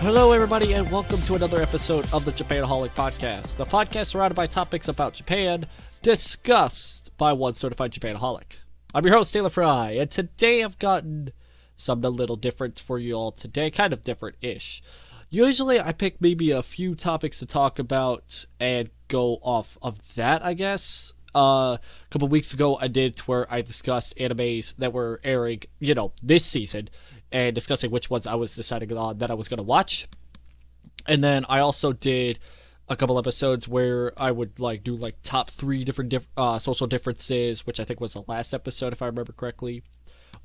Hello, everybody, and welcome to another episode of the Japanaholic podcast. The podcast surrounded by topics about Japan, discussed by one certified Japanaholic. I'm your host, Taylor Fry, and today I've gotten something a little different for you all today, kind of different-ish. Usually I pick maybe a few topics to talk about and go off of that, I guess. A couple weeks ago I did where I discussed animes that were airing, this season, and discussing which ones I was deciding on that I was going to watch. And then I also did a couple episodes where I would do top 3 different social differences, which I think was the last episode if I remember correctly.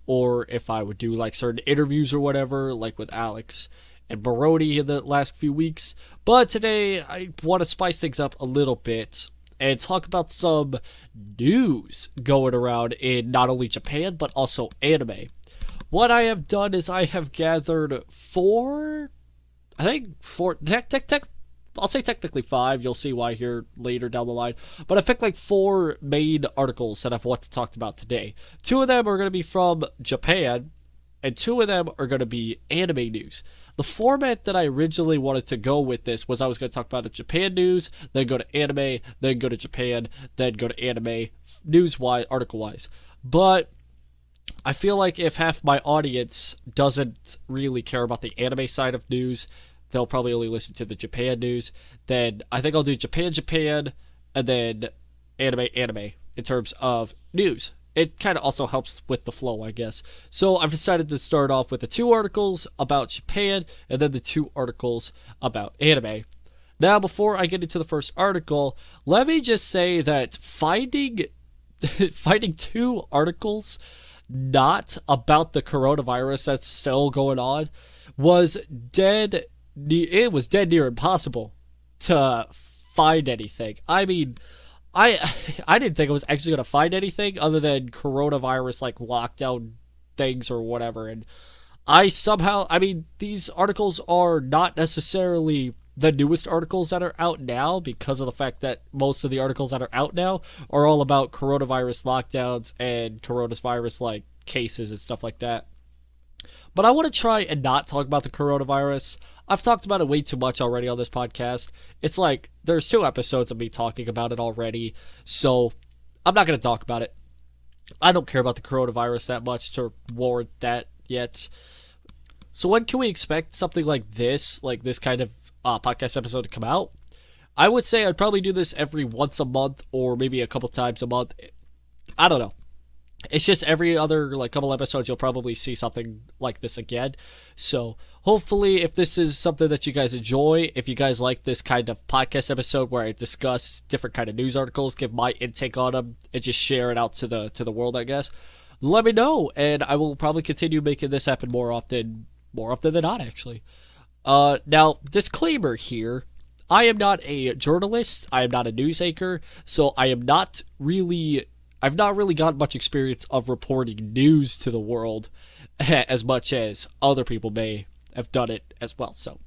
Or if I would do certain interviews or whatever, like with Alex and Barodi in the last few weeks. But today I want to spice things up a little bit and talk about some news going around in not only Japan but also anime. What I have done is I have gathered I'll say technically 5, you'll see why here later down the line, but I picked 4 main articles that I've want to talk about today. 2 of them are going to be from Japan, and 2 of them are going to be anime news. The format that I originally wanted to go with this was I was going to talk about the Japan news, then go to anime, then go to Japan, then go to anime, news-wise, article-wise. But I feel like if half my audience doesn't really care about the anime side of news, they'll probably only listen to the Japan news. Then I think I'll do Japan, and then anime in terms of news. It kind of also helps with the flow, I guess. So I've decided to start off with the 2 articles about Japan, and then the 2 articles about anime. Now, before I get into the first article, let me just say that finding 2 articles not about the coronavirus that's still going on was dead near impossible to find anything. I mean, I didn't think I was actually going to find anything other than coronavirus lockdown things or whatever, and these articles are not necessarily the newest articles that are out now, because of the fact that most of the articles that are out now are all about coronavirus lockdowns and coronavirus cases and stuff like that. But I want to try and not talk about the coronavirus. I've talked about it way too much already on this podcast. It's there's 2 episodes of me talking about it already, so I'm not going to talk about it. I don't care about the coronavirus that much to warrant that yet. So when can we expect something like this kind of podcast episode to come out? I would say I'd probably do this every once a month or maybe a couple times a month. I don't know. It's just every other couple episodes you'll probably see something like this again. So hopefully if this is something that you guys enjoy, if you guys like this kind of podcast episode where I discuss different kind of news articles, give my intake on them, and just share it out to the world, I guess, let me know, and I will probably continue making this happen more often than not, actually. Now, disclaimer here, I am not a journalist, I am not a news anchor, so I've not really got much experience of reporting news to the world as much as other people may have done it as well. So,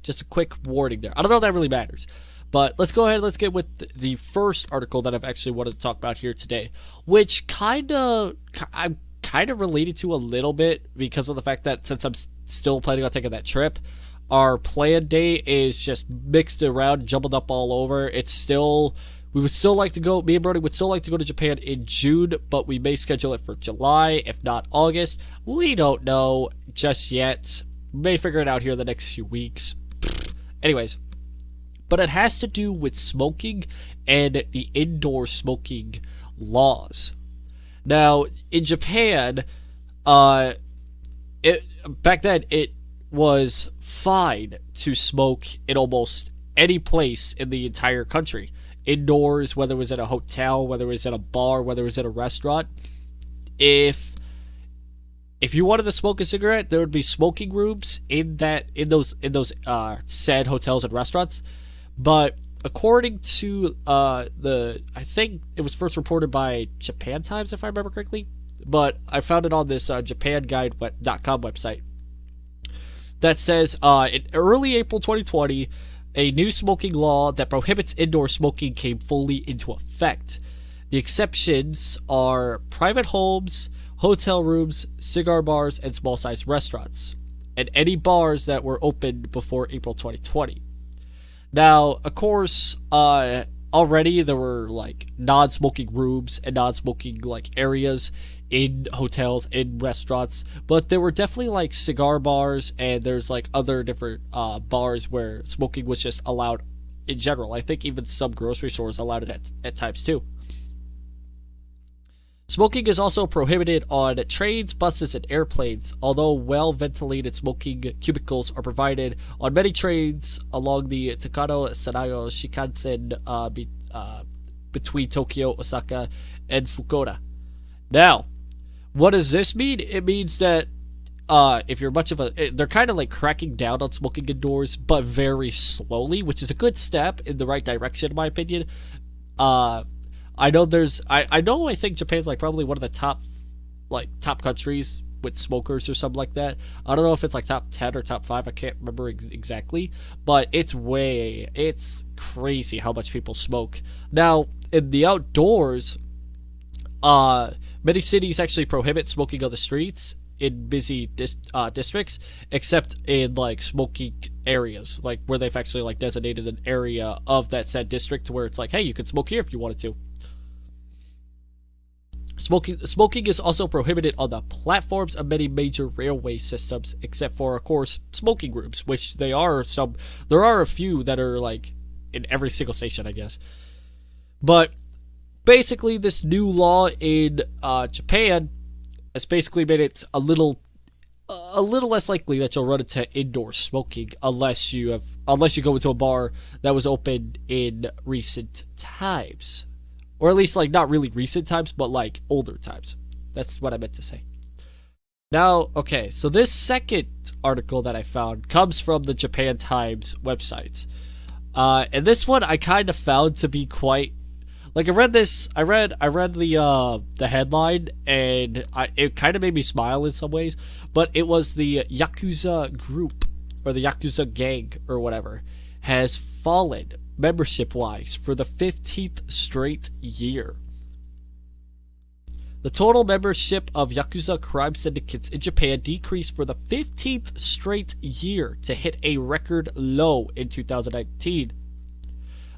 just a quick warning there. I don't know if that really matters. But let's go ahead and let's get with the first article that I've actually wanted to talk about here today, which I'm kind of related to a little bit because of the fact that since I'm still planning on taking that trip, our planned date is just mixed around, jumbled up all over. We would still like to go, me and Brody would still like to go to Japan in June, but we may schedule it for July, if not August. We don't know just yet. We may figure it out here in the next few weeks. Anyways, but it has to do with smoking and the indoor smoking laws. Now, in Japan, back then it was fine to smoke in almost any place in the entire country. Indoors, whether it was at a hotel, whether it was at a bar, whether it was at a restaurant. If you wanted to smoke a cigarette, there would be smoking rooms in those said hotels and restaurants. But according to I think it was first reported by Japan Times, if I remember correctly, but I found it on this JapanGuide.com website that says in early April 2020. A new smoking law that prohibits indoor smoking came fully into effect. The exceptions are private homes, hotel rooms, cigar bars, and small-sized restaurants. and any bars that were open before April 2020. Now, of course, already there were like non-smoking rooms and non-smoking like areas in hotels, in restaurants, but there were definitely like cigar bars, and there's like other different bars where smoking was just allowed in general. I think even some grocery stores allowed it at times too. Smoking is also prohibited on trains, buses, and airplanes, although well-ventilated smoking cubicles are provided on many trains along the Takano-Sanayo Shinkansen between Tokyo, Osaka, and Fukuoka. Now, what does this mean? It means that if you're much of a... They're kind of like cracking down on smoking indoors, but very slowly, which is a good step in the right direction, in my opinion. I know I think Japan's like probably one of the top countries with smokers or something like that. I don't know if it's like top 10 or top 5. I can't remember exactly, but it's crazy how much people smoke. Now, in the outdoors, many cities actually prohibit smoking on the streets in busy districts, except in like smoking areas, like where they've actually like designated an area of that said district where it's like, hey, you can smoke here if you wanted to. Smoking is also prohibited on the platforms of many major railway systems, except for, of course, smoking rooms, which there are a few that are like in every single station, I guess. But basically, this new law in Japan has basically made it a little less likely that you'll run into indoor smoking unless you go into a bar that was open in recent times. Or at least, like, not really recent times, but, like, older times. That's what I meant to say. Now, okay, so this second article that I found comes from the Japan Times website. And this one I kind of found to be quite... Like, I read the headline, and it kind of made me smile in some ways. But it was the Yakuza group, or the Yakuza gang, or whatever, has fallen membership-wise for the 15th straight year. The total membership of Yakuza crime syndicates in Japan decreased for the 15th straight year to hit a record low in 2019.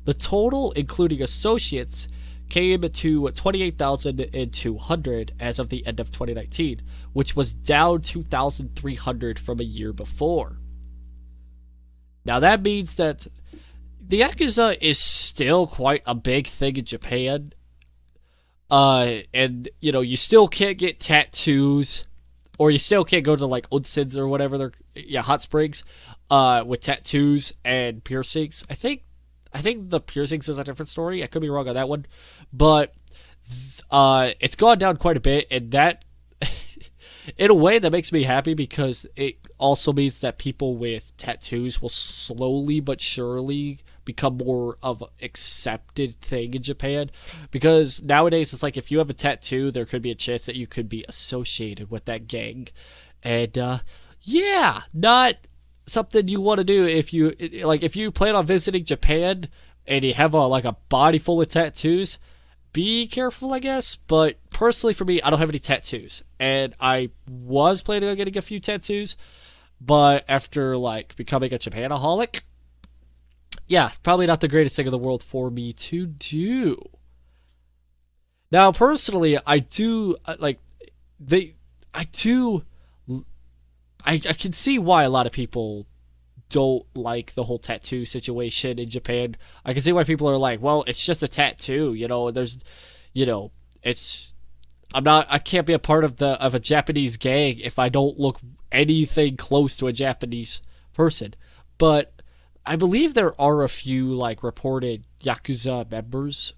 The total, including associates, came to 28,200 as of the end of 2019, which was down 2,300 from a year before. Now that means that the Yakuza is still quite a big thing in Japan. And, you know, you still can't get tattoos, or you still can't go to, like, onsens or whatever hot springs, with tattoos and piercings. I think the piercings is a different story. I could be wrong on that one. But, it's gone down quite a bit, and that, in a way, that makes me happy, because it also means that people with tattoos will slowly but surely become more of an accepted thing in Japan, because nowadays it's like if you have a tattoo, there could be a chance that you could be associated with that gang, and not something you want to do if you plan on visiting Japan and you have a body full of tattoos. Be careful, I guess. But personally, for me, I don't have any tattoos, and I was planning on getting a few tattoos, but after becoming a Japanaholic, yeah, probably not the greatest thing in the world for me to do. Now, personally, I can see why a lot of people don't like the whole tattoo situation in Japan. I can see why people are like, well, it's just a tattoo, I can't be a part of a Japanese gang if I don't look anything close to a Japanese person. But I believe there are a few reported Yakuza members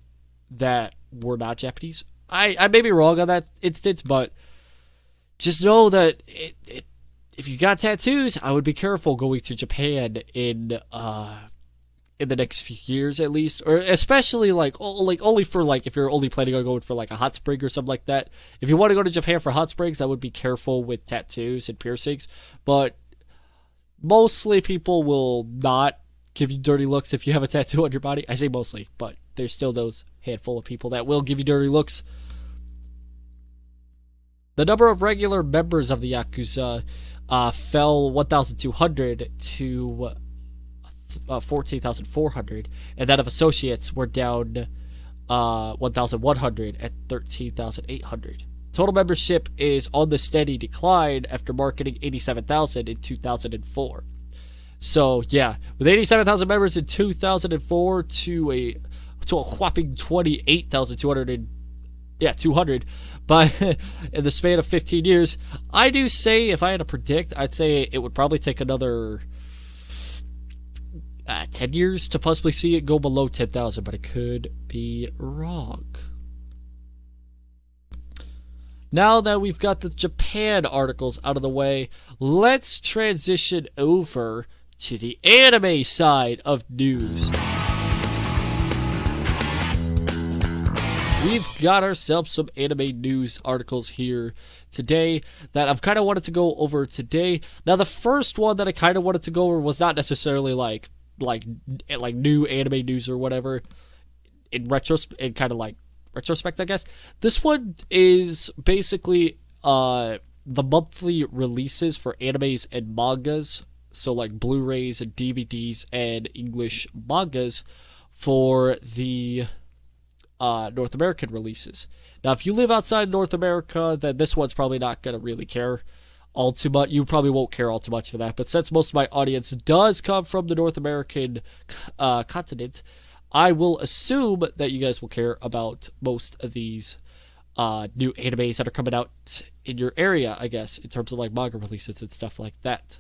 that were not Japanese. I may be wrong on that instance, but just know that if you got tattoos, I would be careful going to Japan in the next few years at least, or especially only for if you're only planning on going for a hot spring or something like that. If you want to go to Japan for hot springs, I would be careful with tattoos and piercings, but mostly people will not give you dirty looks if you have a tattoo on your body. I say mostly, but there's still those handful of people that will give you dirty looks. The number of regular members of the Yakuza fell 1,200 to 14,400, and that of associates were down 1,100 at 13,800. Total membership is on the steady decline after marketing 87,000 in 2004. So yeah, with 87,000 members in 2004 to a whopping 28,200 200, but in the span of 15 years, I do say, if I had to predict, I'd say it would probably take another 10 years to possibly see it go below 10,000, but I could be wrong. Now that we've got the Japan articles out of the way, let's transition over to the anime side of news. We've got ourselves some anime news articles here today that I've kind of wanted to go over today. Now, the first one that I kind of wanted to go over was not necessarily like new anime news or whatever. In kind of like retrospect, I guess. This one is basically the monthly releases for animes and mangas. So like Blu-rays and DVDs and English mangas for the North American releases. Now, if you live outside North America, then this one's probably not going to really care all too much. You probably won't care all too much for that. But since most of my audience does come from the North American continent, I will assume that you guys will care about most of these new animes that are coming out in your area, I guess, in terms of like manga releases and stuff like that.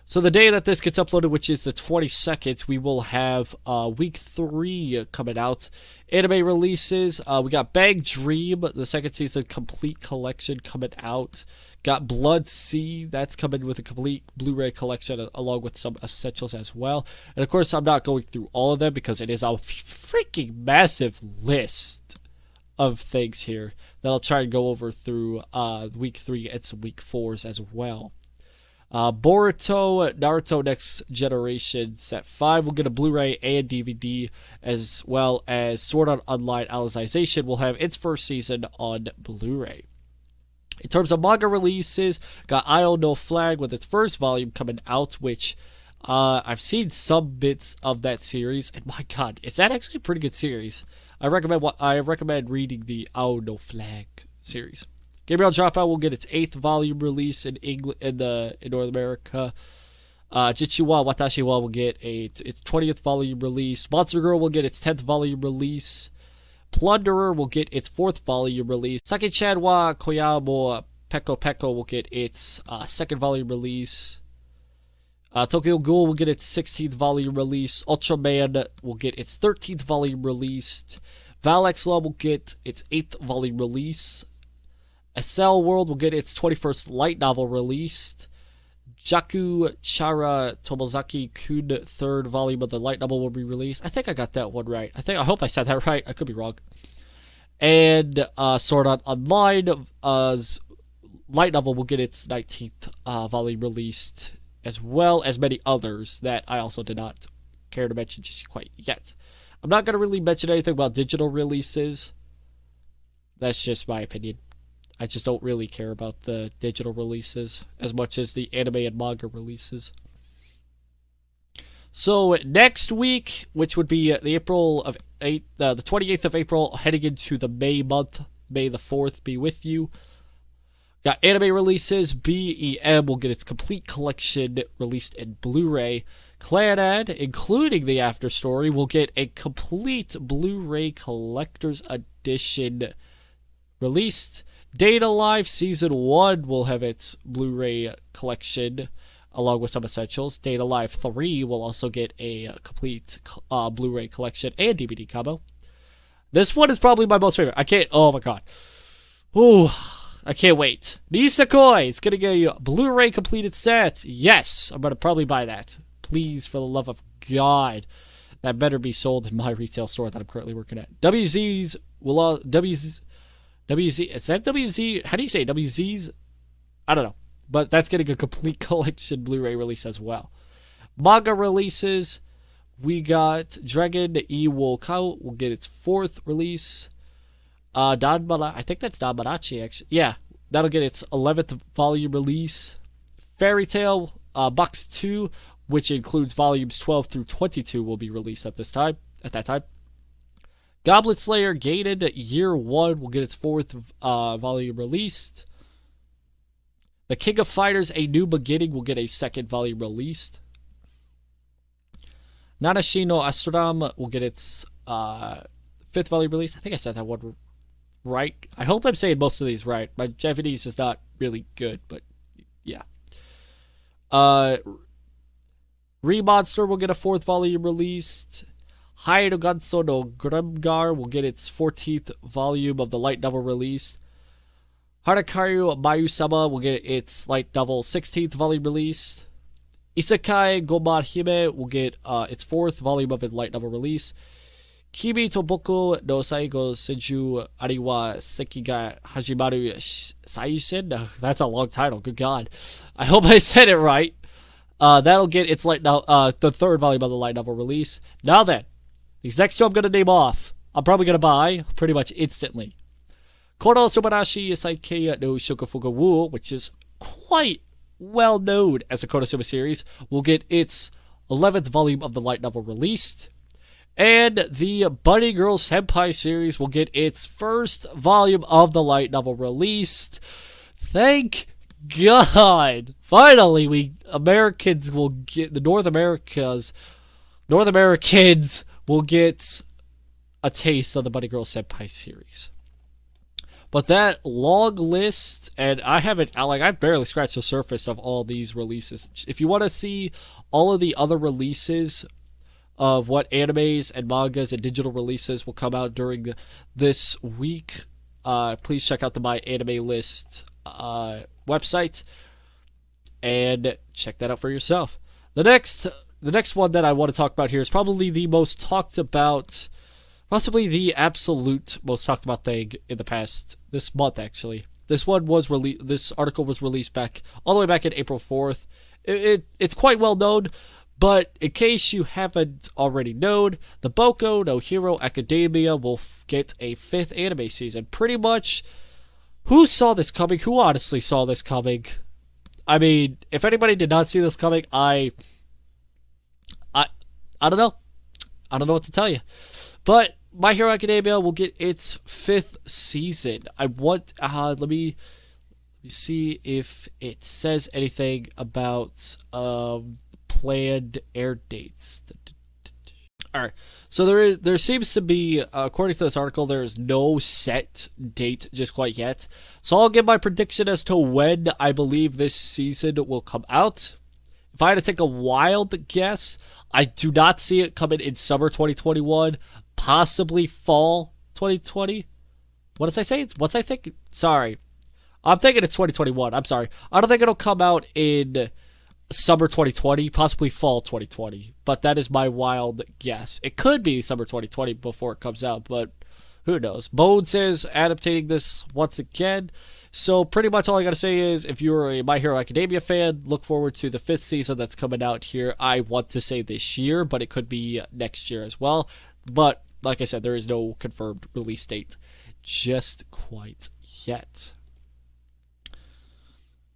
So the day that this gets uploaded, which is the 22nd, we will have week 3 coming out. Anime releases, we got Bang Dream, the second season complete collection coming out. Got Blood Sea, that's coming with a complete Blu-ray collection along with some essentials as well. And of course, I'm not going through all of them because it is a freaking massive list of things here that I'll try and go over through week 3 and some week 4s as well. Boruto, Naruto Next Generation Set 5 will get a Blu-ray and DVD, as well as Sword Art Online Alicization will have its first season on Blu-ray. In terms of manga releases, got Io no Flag with its first volume coming out, which I've seen some bits of that series, and my god, is that actually a pretty good series. I recommend reading the Io no Flag series. Gabriel Dropout will get its 8th volume release in North America. Jitsu wa Watashi wa will get its 20th volume release. Monster Girl will get its 10th volume release. Plunderer will get its 4th volume release. Sake-chan wa Koyamo Peko Peko will get its 2nd volume release. Tokyo Ghoul will get its 16th volume release. Ultraman will get its 13th volume released. Valx Law will get its 8th volume release. SL World will get its 21st light novel released. Jaku Chara Tomozaki Kun 3rd volume of the light novel will be released. I think I got that one right. I hope I said that right. I could be wrong. And Sword Art Online light novel will get its 19th volume released, as well as many others that I also did not care to mention just quite yet. I'm not going to really mention anything about digital releases. That's just my opinion. I just don't really care about the digital releases as much as the anime and manga releases. So next week, which would be the 28th of April, heading into the May month, May the 4th be with you. Got anime releases. BEM will get its complete collection released in Blu-ray. Clannad, including the After Story, will get a complete Blu-ray collector's edition released. Data Live Season 1 will have its Blu-ray collection along with some essentials. Data Live 3 will also get a complete Blu-ray collection and DVD combo. This one is probably my most favorite. Oh my god. Ooh, I can't wait. Nisekoi is getting a Blu-ray completed set. Yes, I'm going to probably buy that. Please, for the love of God. That better be sold in my retail store that I'm currently working at. WZ, is that WZ? How do you say it? WZ's? I don't know. But that's getting a complete collection Blu-ray release as well. Manga releases. We got Dragon E Wolkao will get its 4th release. I think that's Danmachi, actually. Yeah, that'll get its 11th volume release. Fairy Tail Box 2, which includes volumes 12 through 22, will be released at that time. Goblin Slayer Gaiden Year 1 will get its 4th volume released. The King of Fighters A New Beginning will get a 2nd volume released. Nanashi no Astrodam will get its 5th volume release. I think I said that one right. I hope I'm saying most of these right. My Japanese is not really good, but yeah. Remonster will get a 4th volume released. Hainu Ganso no Grimgar will get its 14th volume of the light novel release. Harakaru Mayu-sama will get its light novel 16th volume release. Isekai Gomar Hime will get its 4th volume of a light novel release. Kimi to Boku no Saigo Senju Ariwa Seki ga Hajimaru Saishin. That's a long title, good god. I hope I said it right. That'll get its the 3rd volume of the light novel release. Now then, these next two I'm going to name off. I'm probably going to buy pretty much instantly. Kono Subarashi Saikei no Shokufuga Wu, which is quite well known as a Konosuba series, will get its 11th volume of the light novel released. And the Bunny Girl Senpai series will get its 1st volume of the light novel released. Thank God! Finally, the North Americans will get a taste of the Bunny Girl Senpai series. But that long list, and I barely scratched the surface of all these releases. If you want to see all of the other releases of what animes and mangas and digital releases will come out during this week, please check out the My Anime List website and check that out for yourself. The next one that I want to talk about here is probably the most talked about, possibly the absolute most talked about thing in this month actually. This article was released all the way back in April 4th. It's quite well known, but in case you haven't already known, the Boku no Hero Academia will get a 5th anime season. Pretty much, who saw this coming? Who honestly saw this coming? I mean, if anybody did not see this coming, I don't know. I don't know what to tell you. But My Hero Academia will get its 5th season. Let me see if it says anything about planned air dates. Alright, so there seems to be, according to this article, there is no set date just quite yet. So I'll give my prediction as to when I believe this season will come out. If I had to take a wild guess, I do not see it coming in summer 2021, possibly fall 2020. What did I say? What's I think? Sorry. I'm thinking it's 2021. I'm sorry. I don't think it'll come out in summer 2020, possibly fall 2020. But that is my wild guess. It could be summer 2020 before it comes out, but who knows? Bones is adaptating this once again. So pretty much all I gotta say is, if you're a My Hero Academia fan, look forward to the 5th season that's coming out here. I want to say this year, but it could be next year as well. But like I said, there is no confirmed release date just quite yet.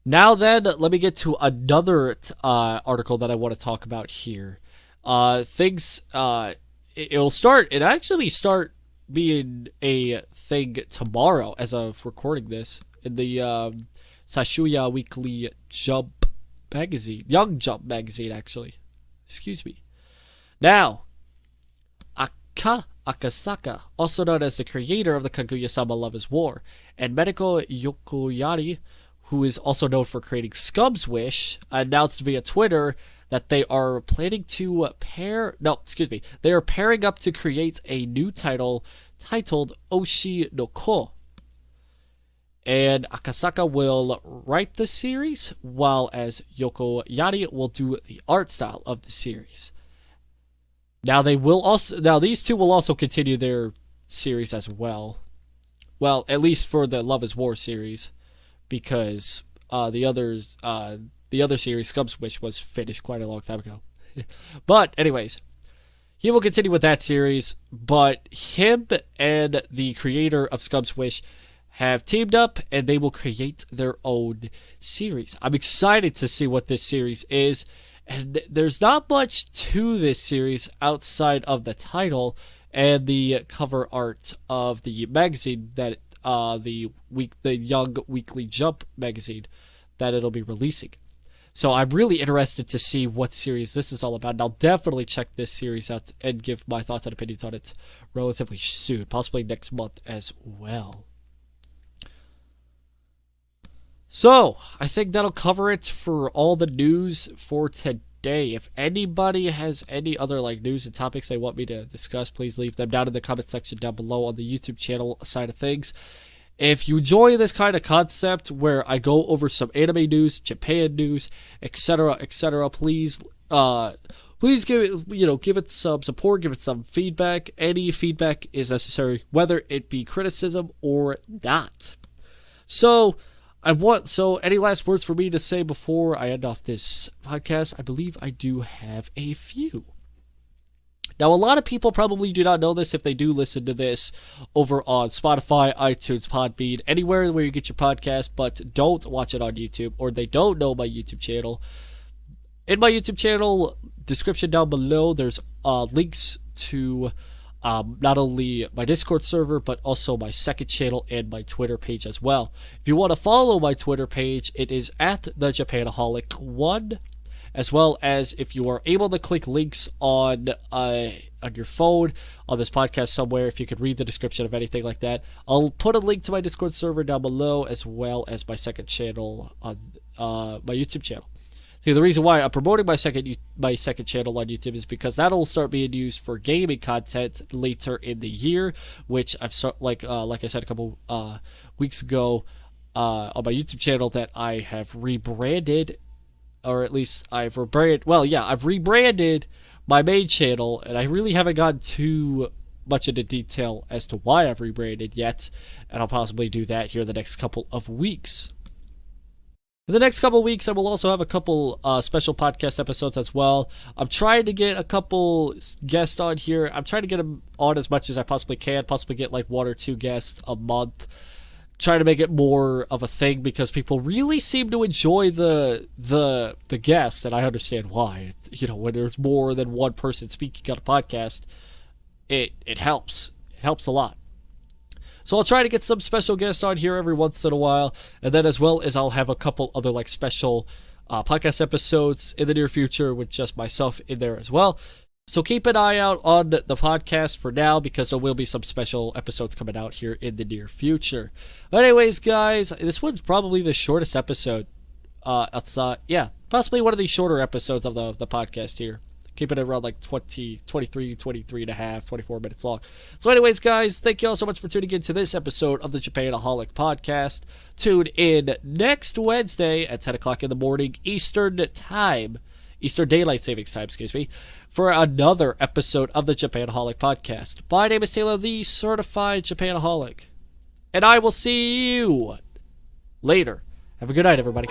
Now then, let me get to another article that I want to talk about here. It'll actually start being a thing tomorrow as of recording this in the Sashuya Weekly Jump magazine. Young Jump magazine, actually. Excuse me. Now, Akasaka, also known as the creator of the Kaguya-sama Love is War, and Mediko Yokoyari, who is also known for creating Scum's Wish, announced via Twitter that they are planning to they are pairing up to create a new title titled Oshi no Ko. And Akasaka will write the series, while as Yokoyari will do the art style of the series. Now these two will also continue their series as well. Well, at least for the Love is War series, because the other series, Scum's Wish, was finished quite a long time ago. But anyways, he will continue with that series, but him and the creator of Scum's Wish have teamed up and they will create their own series. I'm excited to see what this series is, and there's not much to this series outside of the title and the cover art of the magazine that the Young Weekly Jump magazine that it'll be releasing. So I'm really interested to see what series this is all about, and I'll definitely check this series out and give my thoughts and opinions on it relatively soon, possibly next month as well. So, I think that'll cover it for all the news for today. If anybody has any other news and topics they want me to discuss, please leave them down in the comment section down below on the YouTube channel side of things. If you enjoy this kind of concept where I go over some anime news, Japan news, etc., please give it, give it some support, give it some feedback. Any feedback is necessary, whether it be criticism or not. So any last words for me to say before I end off this podcast? I believe I do have a few. Now, a lot of people probably do not know this if they do listen to this over on Spotify, iTunes, Podbean, anywhere where you get your podcast, but don't watch it on YouTube, or they don't know my YouTube channel. In my YouTube channel description down below, there's links to not only my Discord server, but also my second channel and my Twitter page as well. If you want to follow my Twitter page, it is at the Japanaholic1. As well as if you are able to click links on your phone on this podcast somewhere, if you could read the description of anything like that, I'll put a link to my Discord server down below, as well as my second channel on my YouTube channel. See, the reason why I'm promoting my second channel on YouTube is because that'll start being used for gaming content later in the year, which I've like I said a couple weeks ago on my YouTube channel, that I have rebranded. Or at least I've rebranded my main channel, and I really haven't gotten too much into detail as to why I've rebranded yet, and I'll possibly do that here in the next couple of weeks. In the next couple of weeks, I will also have a couple special podcast episodes as well. I'm trying to get a couple guests on here. I'm trying to get them on as much as I possibly can, possibly get like 1 or 2 guests a month. Try to make it more of a thing because people really seem to enjoy the guests, and I understand why. It's, when there's more than one person speaking on a podcast, it helps. It helps a lot. So I'll try to get some special guests on here every once in a while, and then as well as I'll have a couple other special podcast episodes in the near future with just myself in there as well. So keep an eye out on the podcast for now, because there will be some special episodes coming out here in the near future. But anyways, guys, this one's probably the shortest episode. Possibly one of the shorter episodes of the podcast here. Keeping it around 23 and a half, 24 minutes long. So anyways, guys, thank you all so much for tuning in to this episode of the Japanaholic podcast. Tune in next Wednesday at 10 o'clock in the morning Eastern Daylight Savings Time, for another episode of the Japanaholic podcast. My name is Taylor, the Certified Japanaholic, and I will see you later. Have a good night, everybody.